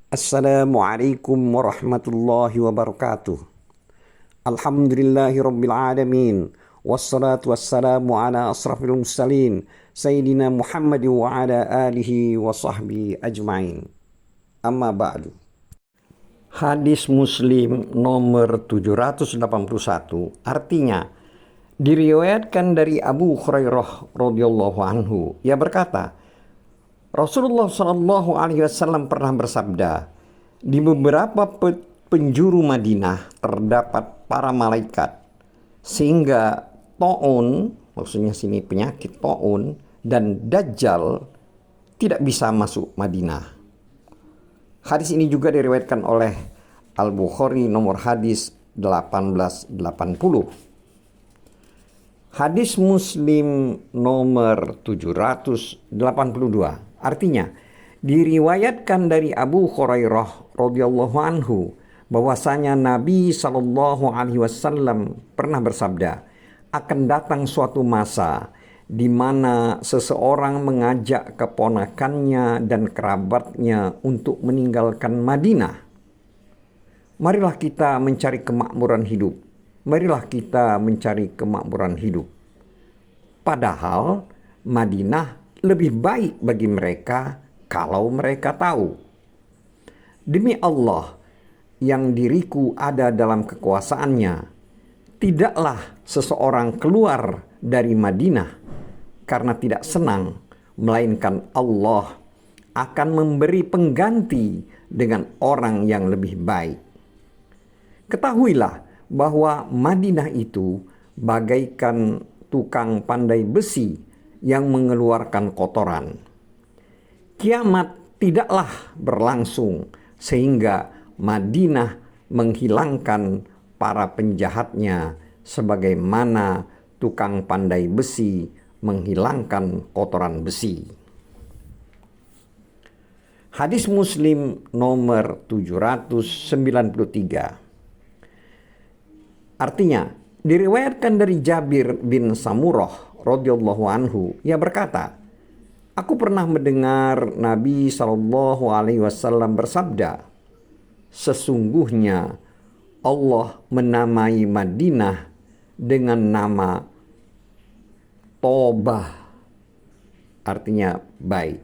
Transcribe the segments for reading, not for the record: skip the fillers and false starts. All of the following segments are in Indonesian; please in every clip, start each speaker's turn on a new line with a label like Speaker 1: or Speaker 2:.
Speaker 1: Assalamualaikum warahmatullahi wabarakatuh. Alhamdulillahi rabbil alamin. Wassalatu wassalamu ala asrafil mursalin Sayyidina Muhammad wa ala alihi wa sahbihi ajma'in. Amma ba'du. Hadis Muslim nomor 781 artinya diriwayatkan dari Abu Hurairah radhiyallahu anhu. Ia berkata, Rasulullah Shallallahu Alaihi Wasallam pernah bersabda, di beberapa penjuru Madinah terdapat para malaikat, sehingga taun, maksudnya sini penyakit taun dan dajjal tidak bisa masuk Madinah. Hadis ini juga diriwayatkan oleh Al-Bukhari nomor hadis 1880. Hadis Muslim nomor 782 artinya diriwayatkan dari Abu Hurairah radhiyallahu anhu bahwasanya Nabi Shallallahu Alaihi Wasallam pernah bersabda, akan datang suatu masa di mana seseorang mengajak keponakannya dan kerabatnya untuk meninggalkan Madinah. Marilah kita mencari kemakmuran hidup. Marilah kita mencari kemakmuran hidup. Padahal Madinah lebih baik bagi mereka kalau mereka tahu. Demi Allah yang diriku ada dalam kekuasaannya, tidaklah seseorang keluar dari Madinah karena tidak senang, melainkan Allah akan memberi pengganti dengan orang yang lebih baik. Ketahuilah bahwa Madinah itu bagaikan tukang pandai besi yang mengeluarkan kotoran. Kiamat tidaklah berlangsung sehingga Madinah menghilangkan para penjahatnya sebagaimana tukang pandai besi menghilangkan kotoran besi. Hadis Muslim nomor 793. Artinya, diriwayatkan dari Jabir bin Samurah radhiyallahu anhu, ia berkata, aku pernah mendengar Nabi Shallallahu Alaihi Wasallam bersabda, sesungguhnya Allah menamai Madinah dengan nama Tobah, artinya baik.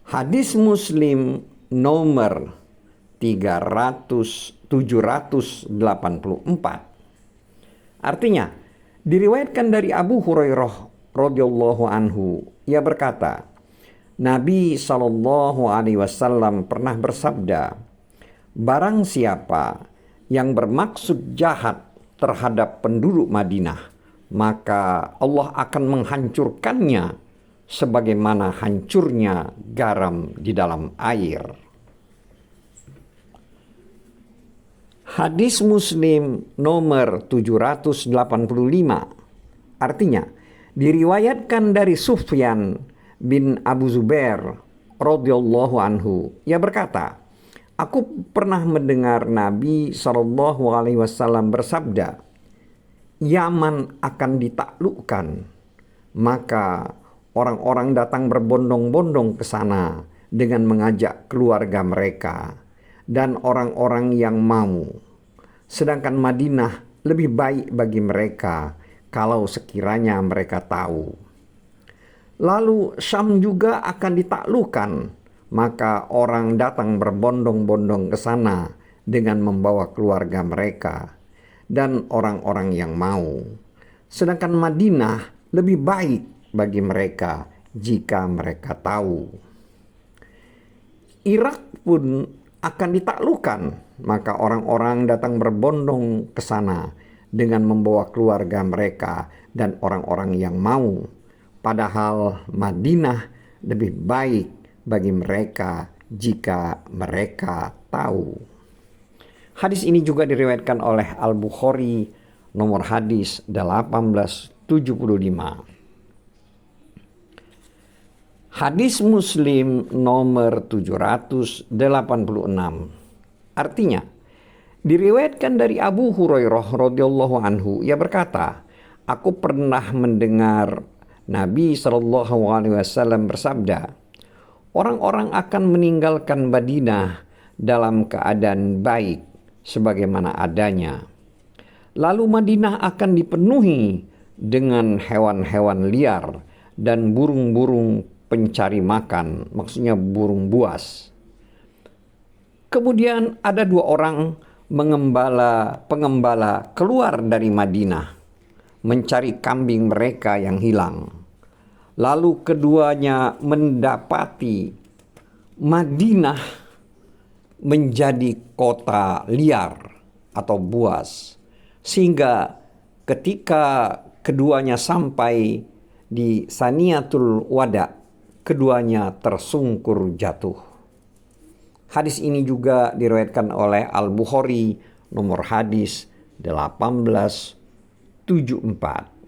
Speaker 1: Hadis Muslim nomor 784 artinya diriwayatkan dari Abu Hurairah radhiyallahu anhu, ia berkata, Nabi Shallallahu Alaihi Wasallam pernah bersabda, barang siapa yang bermaksud jahat terhadap penduduk Madinah, maka Allah akan menghancurkannya sebagaimana hancurnya garam di dalam air. Hadis Muslim nomor 785 artinya diriwayatkan dari Sufyan bin Abu Zubair radhiyallahu anhu, ia berkata, aku pernah mendengar Nabi Shallallahu Alaihi Wasallam bersabda, Yaman akan ditaklukkan, maka orang-orang datang berbondong-bondong ke sana dengan mengajak keluarga mereka dan orang-orang yang mau. Sedangkan Madinah lebih baik bagi mereka kalau sekiranya mereka tahu. Lalu Syam juga akan ditaklukkan, maka orang datang berbondong-bondong ke sana dengan membawa keluarga mereka dan orang-orang yang mau. Sedangkan Madinah lebih baik bagi mereka jika mereka tahu. Irak pun akan ditaklukkan, maka orang-orang datang berbondong ke sana dengan membawa keluarga mereka dan orang-orang yang mau. Padahal Madinah lebih baik bagi mereka jika mereka tahu. Hadis ini juga diriwayatkan oleh Al-Bukhari nomor hadis 1875. Hadis Muslim nomor 786 artinya diriwayatkan dari Abu Hurairah radhiyallahu anhu, ia berkata, aku pernah mendengar Nabi Shallallahu Alaihi Wasallam bersabda, orang-orang akan meninggalkan Madinah dalam keadaan baik sebagaimana adanya. Lalu Madinah akan dipenuhi dengan hewan-hewan liar dan burung-burung pencari makan, maksudnya burung buas. Kemudian ada dua orang pengembala keluar dari Madinah mencari kambing mereka yang hilang. Lalu keduanya mendapati Madinah menjadi kota liar atau buas, sehingga ketika keduanya sampai di Saniyatul Wada, keduanya tersungkur jatuh. Hadis ini juga diriwayatkan oleh Al-Bukhari nomor hadis 1874.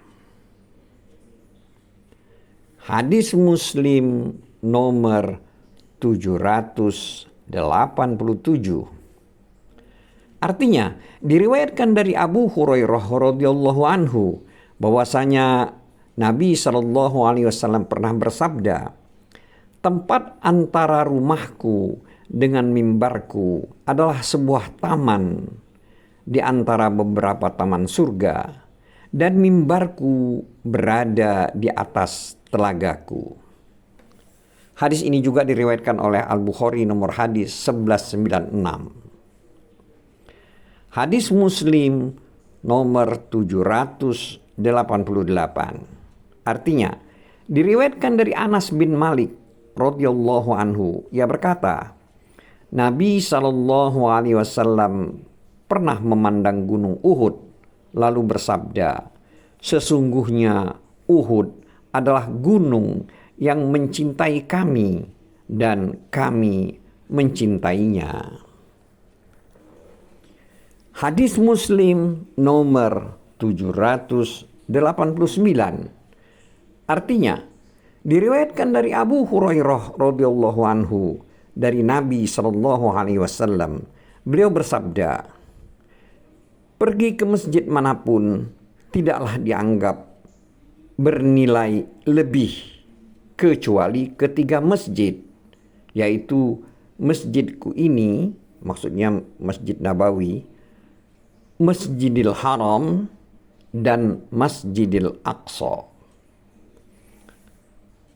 Speaker 1: Hadis Muslim nomor 787. Artinya, diriwayatkan dari Abu Hurairah radhiyallahu anhu bahwasanya Nabi SAW pernah bersabda, "Tempat antara rumahku dengan mimbarku adalah sebuah taman di antara beberapa taman surga, dan mimbarku berada di atas telagaku." Hadis ini juga diriwayatkan oleh Al-Bukhari nomor hadis 1196. Hadis Muslim nomor 788. Artinya, diriwayatkan dari Anas bin Malik radhiyallahu anhu, ia berkata, Nabi SAW pernah memandang gunung Uhud lalu bersabda, "Sesungguhnya Uhud adalah gunung yang mencintai kami dan kami mencintainya." Hadis Muslim nomor 789. Artinya, diriwayatkan dari Abu Hurairah radhiyallahu anhu dari Nabi SAW, beliau bersabda, "Pergi ke masjid manapun tidaklah dianggap bernilai lebih kecuali ketiga masjid, yaitu masjidku ini," maksudnya Masjid Nabawi, Masjidil Haram, dan Masjidil Aqsa.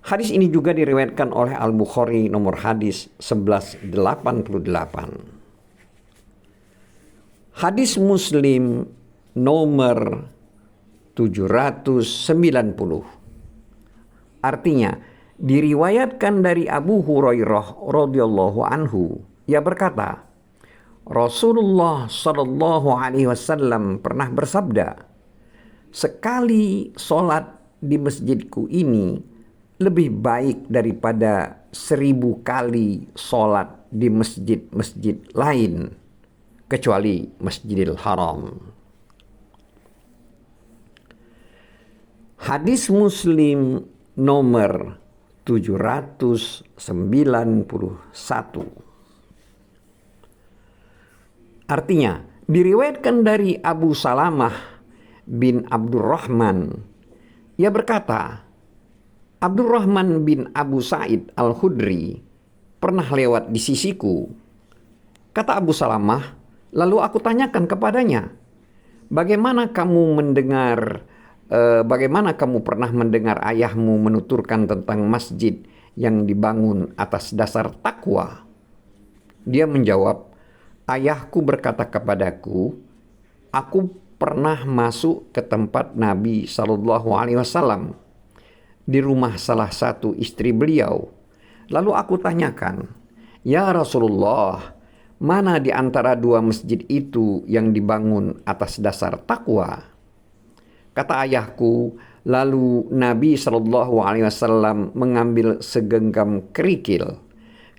Speaker 1: Hadis ini juga diriwayatkan oleh Al-Bukhari nomor hadis 1188. Hadis Muslim nomor 790. Artinya, diriwayatkan dari Abu Hurairah radhiyallahu anhu, ia berkata, Rasulullah Shallallahu Alaihi Wasallam pernah bersabda, "Sekali sholat di masjidku ini lebih baik daripada 1000 kali sholat di masjid-masjid lain kecuali Masjidil Haram." Hadis Muslim nomor 791. Artinya, diriwayatkan dari Abu Salamah bin Abdurrahman, ia berkata, Abdurrahman bin Abu Sa'id Al-Khudri pernah lewat di sisiku. Kata Abu Salamah, lalu aku tanyakan kepadanya, bagaimana kamu pernah mendengar ayahmu menuturkan tentang masjid yang dibangun atas dasar takwa? Dia menjawab, ayahku berkata kepadaku, aku pernah masuk ke tempat Nabi SAW di rumah salah satu istri beliau. Lalu aku tanyakan, ya Rasulullah, mana di antara dua masjid itu yang dibangun atas dasar takwa? Kata ayahku, lalu Nabi SAW mengambil segenggam kerikil.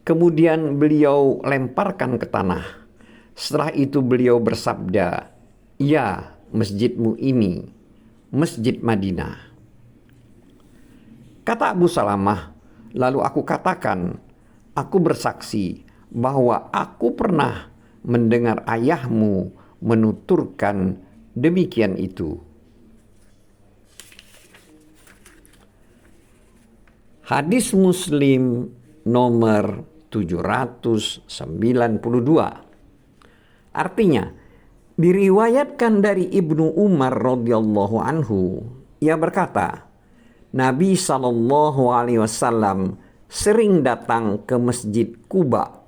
Speaker 1: Kemudian beliau lemparkan ke tanah. Setelah itu beliau bersabda, ya masjidmu ini, Masjid Madinah. Kata Abu Salamah, lalu aku katakan, aku bersaksi bahwa aku pernah mendengar ayahmu menuturkan demikian itu. Hadis Muslim nomor 792. Artinya, diriwayatkan dari Ibnu Umar radhiyallahu anhu, ia berkata, Nabi SAW sering datang ke Masjid Quba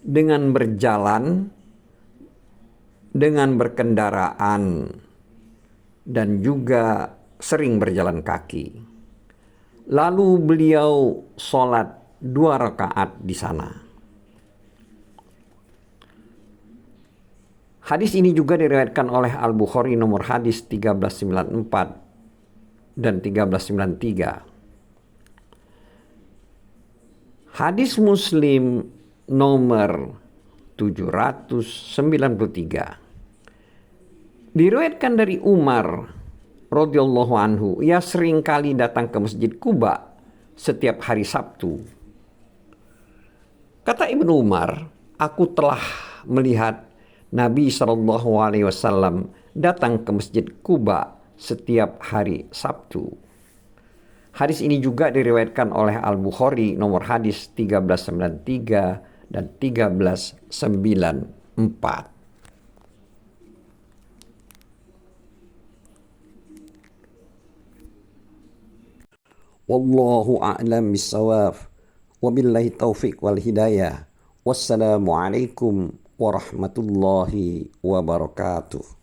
Speaker 1: dengan berjalan, dengan berkendaraan, dan juga sering berjalan kaki. Lalu beliau sholat 2 rakaat di sana. Hadis ini juga diriwayatkan oleh Al-Bukhari nomor hadis 1394 dan 1393. Hadis Muslim nomor 793. Diriwayatkan dari Umar radhiyallahu anhu, ia sering kali datang ke Masjid Quba setiap hari Sabtu. Kata Ibnu Umar, aku telah melihat Nabi SAW datang ke Masjid Quba setiap hari Sabtu. Hadis ini juga diriwayatkan oleh Al-Bukhari nomor hadis 1393 dan 1394. Wallahu a'lam bissawab. Wabillahi taufiq wal hidayah. Wassalamualaikum warahmatullahi wabarakatuh.